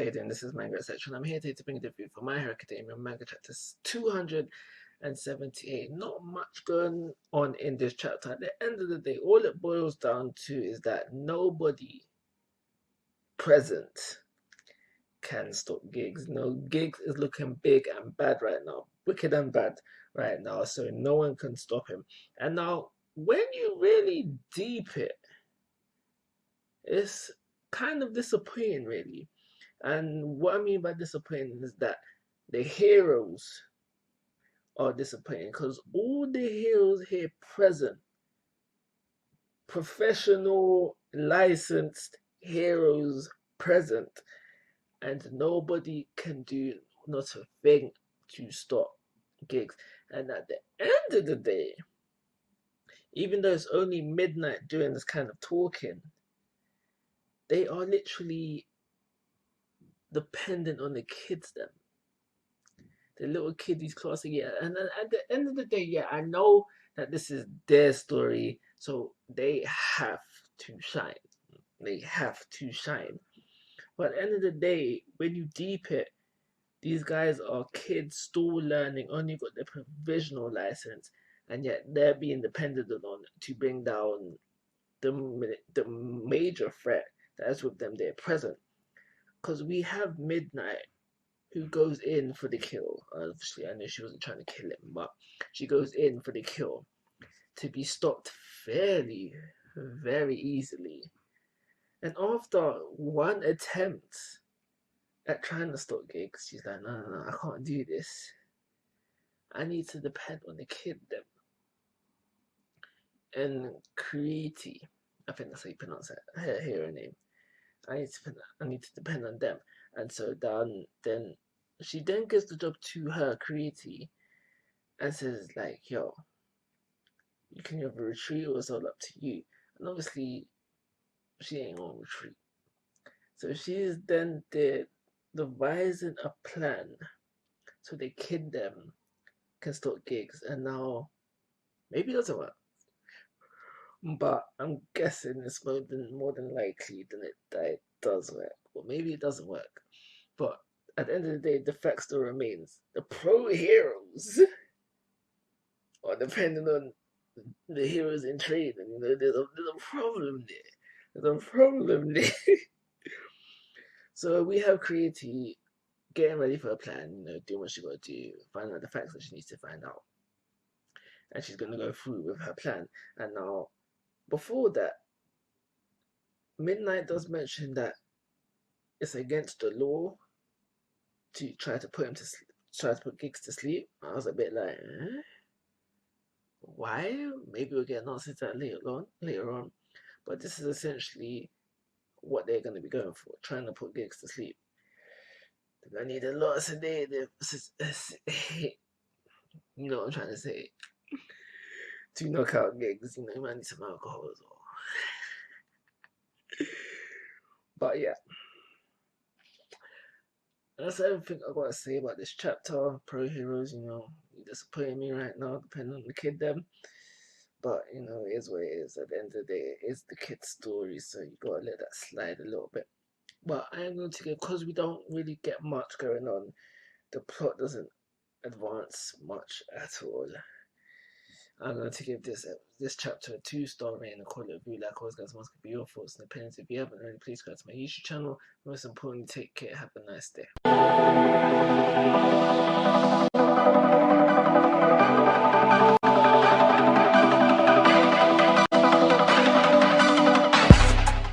how you doing? This is Manga Etc. and I'm here today to bring you the review for My Hero Academia Manga chapter 278. Not much going on in this chapter. At the end of the day, all it boils down to is that nobody present can stop Gigs. No, Gigs is looking big and bad right now. Wicked and bad right now. So no one can stop him. And now, when you really deep it, it's kind of disappointing, really. And what I mean by disappointing is that the heroes are disappointing because all the heroes here present, professional, licensed heroes present, and nobody can do not a thing to stop Gigs. And at the end of the day, even though it's only midnight doing this kind of talking, they are literally dependent on the kids then. The little kiddies class, yeah. And then at the end of the day, yeah, I know that this is their story, so they have to shine. They have to shine. But at the end of the day, when you deep it, these guys are kids still learning, only got their provisional license, and yet they're being depended on to bring down the major threat that is with them there present. Because we have Midnight, who goes in for the kill. Obviously, I know she wasn't trying to kill him, but she goes in for the kill to be stopped very easily. And after one attempt at trying to stop Gigs, she's like, no, I can't do this. I need to depend on the kid then. And Kriti, I think that's how you pronounce it, her hero name. I need to depend on them. And so then she then gives the job to her Kriti and says like, yo, you can either retreat or it's all up to you. And obviously she ain't gonna retreat. So she's then devising a plan so the kid them can start Gigs. And now maybe it doesn't work. But I'm guessing it's more than likely that it does work. Or maybe it doesn't work. But at the end of the day, the fact still remains. The pro heroes are dependent on the heroes in trade. And there's a problem there. There's a problem there. So we have Kriti getting ready for a plan, doing what she got to do, finding out the facts that she needs to find out. And she's going to go through with her plan. And now, before that, Midnight does mention that it's against the law to try to put Gigs to sleep. I was a bit like, why? Maybe we'll get an answer to that later on. But this is essentially what they're going to be going for, trying to put Gigs to sleep. They're going to need a lot of sedative, you know what I'm trying to say, to knock out Gigs. You might need some alcohol as well. But yeah, that's everything I gotta say about this chapter. Pro heroes, you disappointing me right now, depending on the kid them. But it is what it is. At the end of the day, it is the kid's story, so you gotta let that slide a little bit. But I am going to give, because we don't really get much going on, the plot doesn't advance much at all. I'm going to give this chapter a 2-star rating and call it a review. Like always, guys, must be your thoughts and opinions. If you haven't already, please go to my YouTube channel. Most importantly, take care. Have a nice day.